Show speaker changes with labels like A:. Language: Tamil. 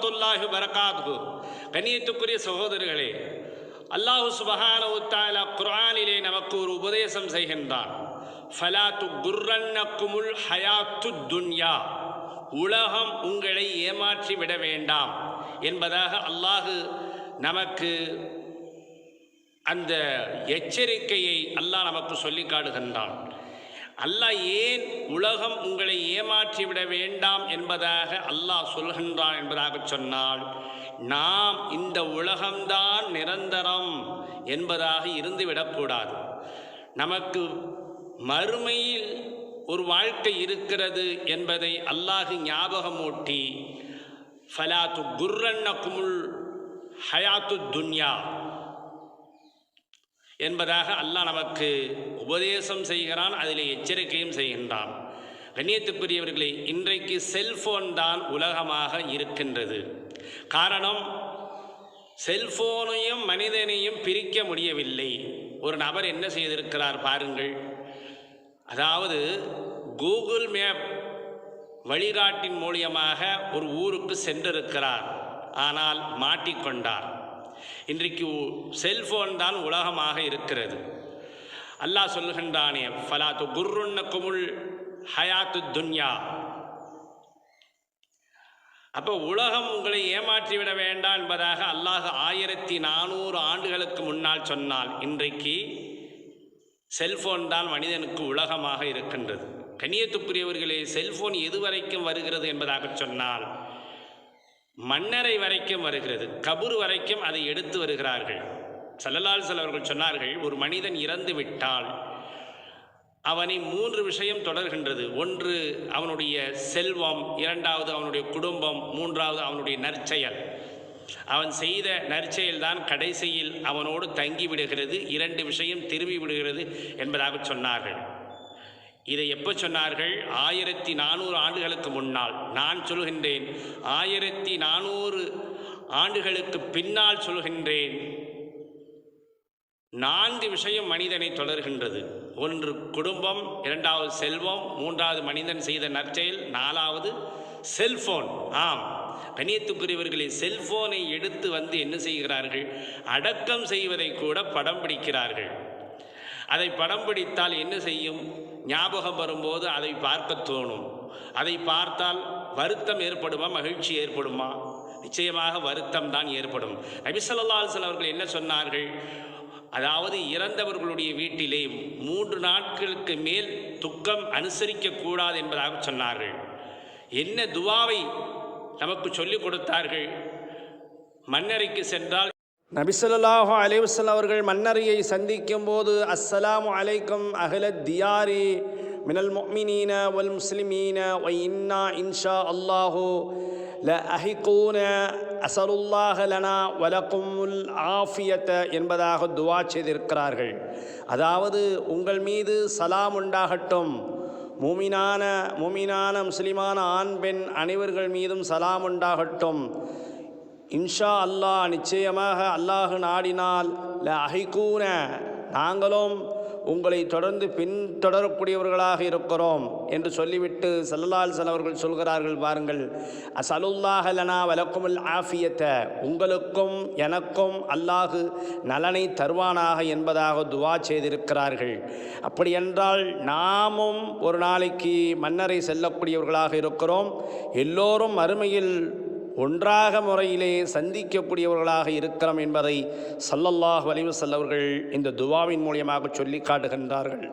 A: வரஹ்மத்துல்லாஹி வபரகாத்துஹு. கண்ணியத்துக்குரிய சகோதரர்களே, அல்லாஹு சுப்ஹானஹு வ தஆலா குர்ஆனிலே நமக்கு ஒரு உபதேசம் செய்கின்றான். ஃபலா துகுர்ரன்னகுமுல் ஹயாத்துத் துன்யா, உலகம் உங்களை ஏமாற்றி விட வேண்டாம் என்பதாக அல்லாஹு நமக்கு அந்த எச்சரிக்கையை அல்லாஹ் நமக்கு சொல்லி காட்டுகின்றான். அல்லாஹ் ஏன் உலகம் உங்களை ஏமாற்றி விட வேண்டாம் என்பதாக அல்லாஹ் சொல்கின்றான் என்பதாக சொன்னால், நாம் இந்த உலகம்தான் நிரந்தரம் என்பதாக இருந்துவிடக்கூடாது. நமக்கு மறுமையில் ஒரு வாழ்க்கை இருக்கிறது என்பதை அல்லாஹ் ஞாபகமூட்டி, ஃபலா துகுர்ரன்னகுமுல் ஹயாத்துத் துன்யா என்பதாக அல்லாஹ் நமக்கு உபதேசம் செய்கிறான், அதில் எச்சரிக்கையும் செய்கின்றான். கண்ணியத்துக்குரியவர்களே, இன்றைக்கு செல்போன் தான் உலகமாக இருக்கின்றது. காரணம், செல்போனையும் மனிதனையும் பிரிக்க முடியவில்லை. ஒரு நபர் என்ன செய்திருக்கிறார் பாருங்கள். அதாவது கூகுள் மேப் வழிகாட்டின் மூலியமாக ஒரு ஊருக்கு சென்றிருக்கிறார், ஆனால் மாட்டிக்கொண்டார். இன்றைக்கு செல்போன் தான் உலகமாக இருக்கிறது. அல்லாஹ் சொல்லுகின்றானே, ஃபலா துகுர்ரன்னகுமுல் ஹயாத்துத் துன்யா. அப்போ உலகம் உங்களை ஏமாற்றிவிட வேண்டாம் என்பதாக அல்லாஹ் 1400 ஆண்டுகளுக்கு முன்னால் சொன்னால், இன்றைக்கு செல்போன் தான் மனிதனுக்கு உலகமாக இருக்கின்றது. கண்ணியத்துக்குரியவர்களே, செல்போன் எதுவரைக்கும் வருகிறது என்பதாக சொன்னால், மன்னரை வரைக்கும் வருகிறது, கபூர் வரைக்கும் அதை எடுத்து வருகிறார்கள். ஸல்லல்லாஹு அலைஹி வஸல்லம் அவர்கள் சொன்னார்கள், ஒரு மனிதன் இறந்து விட்டால் அவனை 3 விஷயம் தொடர்கின்றது. ஒன்று அவனுடைய செல்வம், இரண்டாவது அவனுடைய குடும்பம், மூன்றாவது அவனுடைய நற்செயல். அவன் செய்த நற்செயல் தான் கடைசியில் அவனோடு தங்கிவிடுகிறது. 2 விஷயம் திரும்பி விடுகிறது என்பதாக சொன்னார்கள். இதை எப்போ சொன்னார்கள்? 1400 ஆண்டுகளுக்கு முன்னால். நான் சொல்கின்றேன், 1400 ஆண்டுகளுக்கு பின்னால் சொல்கின்றேன். 4 விஷயம் மனிதனை தொடர்கின்றது. ஒன்று குடும்பம், இரண்டாவது செல்வம், மூன்றாவது மனிதன் செய்த நற்செயல், 4வது செல்போன். ஆம் கண்ணியத்துக்குரியவர்களே, செல்போனை எடுத்து வந்து என்ன செய்கிறார்கள்? அடக்கம் செய்வதை கூட படம் பிடிக்கிறார்கள். அதை படம் பிடித்தால் என்ன செய்யும்? ஞாபகம் வரும்போது அதை பார்க்க தோணும். அதை பார்த்தால் வருத்தம் ஏற்படுமா, மகிழ்ச்சி ஏற்படுமா? நிச்சயமாக வருத்தம் தான் ஏற்படும். நபி ஸல்லல்லாஹு அலைஹி வஸல்லம் அவர்கள் என்ன சொன்னார்கள்? அதாவது இறந்தவர்களுடைய வீட்டிலே 3 நாட்களுக்கு மேல் துக்கம் அனுசரிக்கக்கூடாது என்பதாக சொன்னார்கள். என்ன துவாவை நமக்கு சொல்லிக் கொடுத்தார்கள்? மன்னரைக்கு சென்றால் நபி ஸல்லல்லாஹு அலைஹி வஸல்லம் அவர்கள் மன்னரையை சந்திக்கும் போது, அஸ்ஸலாமு அலைக்கும் அஹ்லத் தியாரி மினல் முஃமினீன வல் முஸ்லிமீன வ இன்னா இன்ஷா அல்லாஹு லஅஹிகூன அஸலுல்லாஹ லனா வலகுமுல் ஆஃபியத என்பதாக துவா செய்திருக்கிறார்கள். அதாவது உங்கள் மீது சலாம் உண்டாகட்டும், மூமினான முஸ்லிமான ஆண் பெண் அனைவர்கள் மீதும் சலாம் உண்டாகட்டும். இன்ஷா அல்லாஹ், நிச்சயமாக அல்லாஹ் நாடினால் லஅஹிகூன, நாங்களும் உங்களை தொடர்ந்து பின்தொடரக்கூடியவர்களாக இருக்கிறோம் என்று சொல்லிவிட்டு ஸல்லல்லாஹு அலைஹி வஸல்லம் அவர்கள் சொல்கிறார்கள் பாருங்கள், அஸலுல்லாஹ லனா வலக்குமுல் ஆஃபியத, உங்களுக்கும் எனக்கும் அல்லாஹ் நலனை தருவானாக என்பதாக துவா செய்திருக்கிறார்கள். அப்படி என்றால் நாமும் ஒரு நாளைக்கு மன்னரை செல்லக்கூடியவர்களாக இருக்கிறோம். எல்லோரும் மறுமையில் ஒன்றாக முறையிலே சந்திக்கக்கூடியவர்களாக இருக்கிறோம் என்பதை ஸல்லல்லாஹு அலைஹி வஸல்லம் அவர்கள் இந்த துவாவின் மூலியமாக சொல்லி காட்டுகின்றார்கள்.